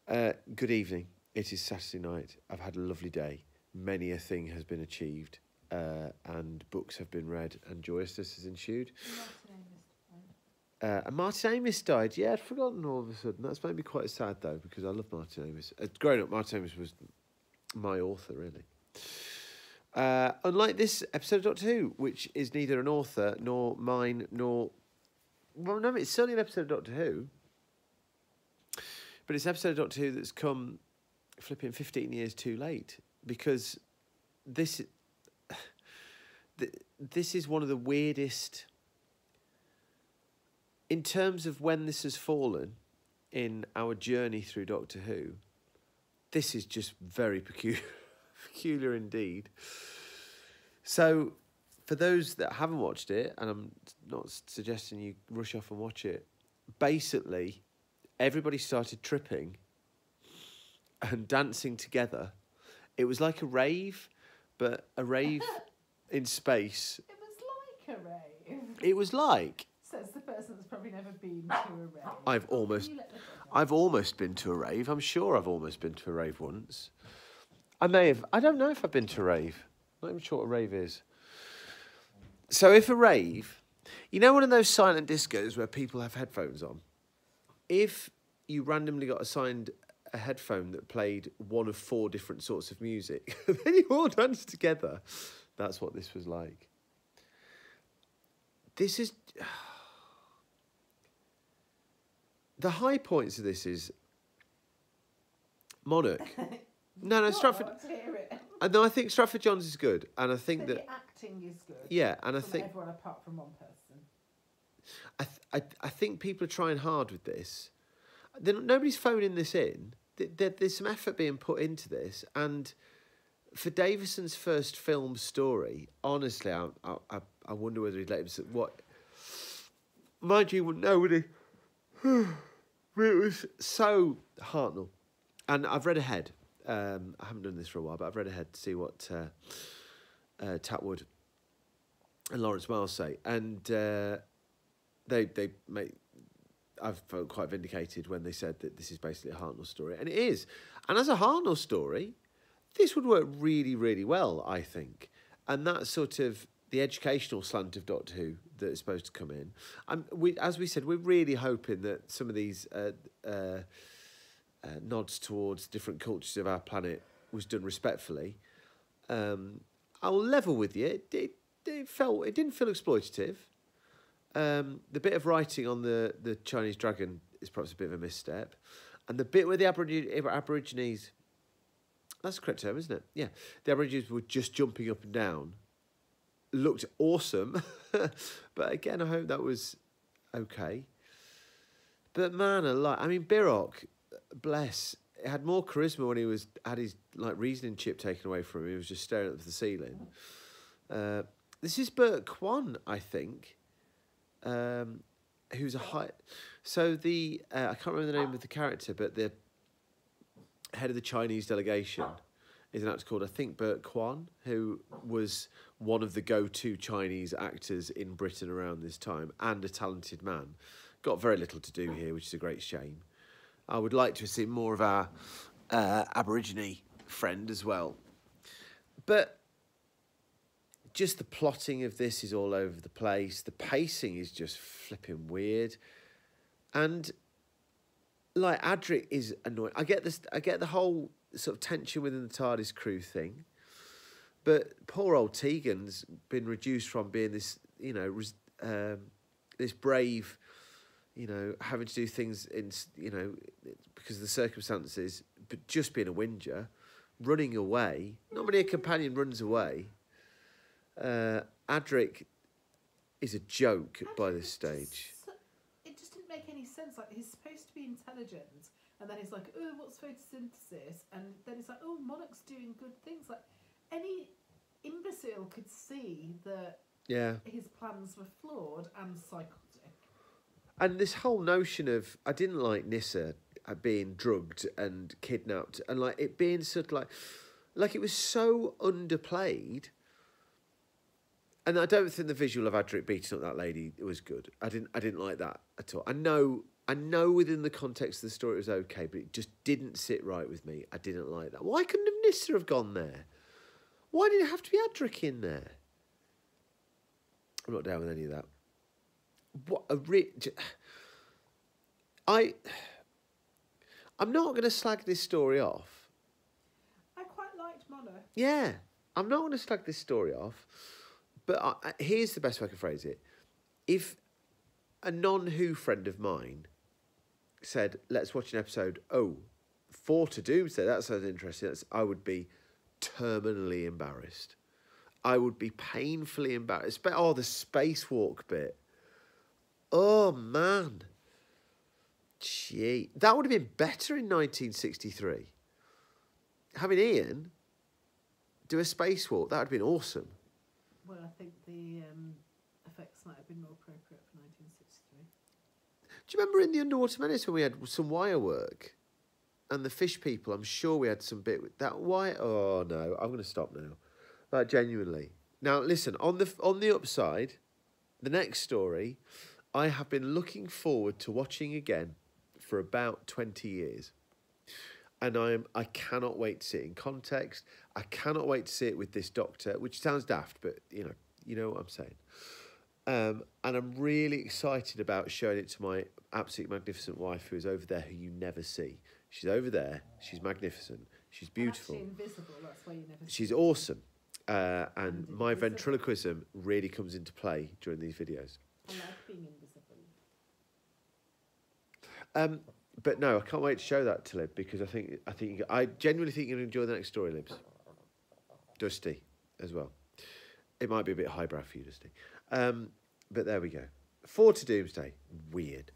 Good evening. It is Saturday night. I've had a lovely day. Many a thing has been achieved, and books have been read, and joyousness has ensued. And Martin Amis died. Yeah, I'd forgotten all of a sudden. That's made me quite sad, though, because I love Martin Amis. Growing up, Martin Amis was my author, really. Unlike this episode of Doctor Who, which is neither an author, nor mine, nor... Well, no, it's certainly an episode of Doctor Who. But it's an episode of Doctor Who that's come flipping 15 years too late, because this is one of the weirdest, in terms of when this has fallen in our journey through Doctor Who, this is just very peculiar indeed. So for those that haven't watched it, and I'm not suggesting you rush off and watch it, basically everybody started tripping and dancing together. It was like a rave, but a rave in space. It was like a rave. It was like... Says the person that's probably never been to a rave. I've almost been to a rave. I'm sure I've almost been to a rave once. I don't know if I've been to a rave. I'm not even sure what a rave is. So if a rave... You know one of those silent discos where people have headphones on? If you randomly got assigned a headphone that played one of 4 different sorts of music, then you all danced together. That's what this was like. This is... The high points of this is Monarch. No, Stratford... No, I think Stratford Johns is good. And I think that... The acting is good. Yeah, and I think... Everyone apart from one person. I think people are trying hard with this. Nobody's phoning this in. There's some effort being put into this, and for Davison's first film story, honestly, I wonder whether he'd let him. What? Mind you, wouldn't know, would he? It was so Hartnell, and I've read ahead. I haven't done this for a while, but I've read ahead to see what Tatwood and Lawrence Miles say, and they make. I've felt quite vindicated when they said that this is basically a Hartnell story. And it is. And as a Hartnell story, this would work really, really well, I think. And that's sort of the educational slant of Doctor Who that is supposed to come in. As we said, we're really hoping that some of these nods towards different cultures of our planet was done respectfully. I'll level with you. It didn't feel exploitative. The bit of writing on the Chinese dragon is perhaps a bit of a misstep. And the bit where the Aborigines... That's the correct term, isn't it? Yeah. The Aborigines were just jumping up and down. Looked awesome. But again, I hope that was okay. But man, Birok, bless, had more charisma when he had his reasoning chip taken away from him. He was just staring up at the ceiling. This is Bert Kwan, I think. Who's a high... So I can't remember the name of the character, but the head of the Chinese delegation is an actor called, I think, Bert Kwan, who was one of the go-to Chinese actors in Britain around this time, and a talented man. Got very little to do here, which is a great shame. I would like to have seen more of our Aborigine friend as well. But... just the plotting of this is all over the place. The pacing is just flipping weird. And, Adric is annoying. I get the whole sort of tension within the TARDIS crew thing. But poor old Tegan's been reduced from being this, this brave, having to do things because of the circumstances, but just being a whinger, running away. Normally a companion runs away. Adric is a joke by this stage. It just didn't make any sense. He's supposed to be intelligent, and then he's like, "Oh, what's photosynthesis?" And then he's like, "Oh, Monarch's doing good things." Like any imbecile could see that. Yeah. His plans were flawed and psychotic. And this whole notion of I didn't like Nyssa being drugged and kidnapped, and it being sort of like it was so underplayed. And I don't think the visual of Adric beating up that lady was good. I didn't like that at all. I know I know within the context of the story it was okay, but it just didn't sit right with me. I didn't like that. Why couldn't Nissa have gone there? Why did it have to be Adric in there? I'm not down with any of that. What a I'm not going to slag this story off. I quite liked Monarch. Yeah, I'm not going to slag this story off. But here's the best way I can phrase it. If a non-Who friend of mine said, let's watch an episode, 4 to Doomsday, that sounds interesting, I would be terminally embarrassed. I would be painfully embarrassed. But, the spacewalk bit. Oh, man. Gee. That would have been better in 1963. Having Ian do a spacewalk, that would have been awesome. Well, I think the effects might have been more appropriate for 1963. Do you remember in the Underwater Menace when we had some wire work? And the fish people, I'm sure we had some bit with that wire. Oh, no, I'm going to stop now. Like, genuinely. Now, listen, on the upside, the next story, I have been looking forward to watching again for about 20 years. And I cannot wait to see it in context. I cannot wait to see it with this doctor, which sounds daft, but, you know what I'm saying. And I'm really excited about showing it to my absolutely magnificent wife, who is over there, who you never see. She's over there. She's magnificent. She's beautiful. Actually invisible, that's why you never see She's her. awesome. And my invisible. ventriloquism really comes into play during these videos. I like being invisible. But no, I can't wait to show that to Lib, because I genuinely think you're going to enjoy the next story, Libs. Dusty as well. It might be a bit highbrow for you, Dusty. But there we go. 4 to Doomsday. Weird.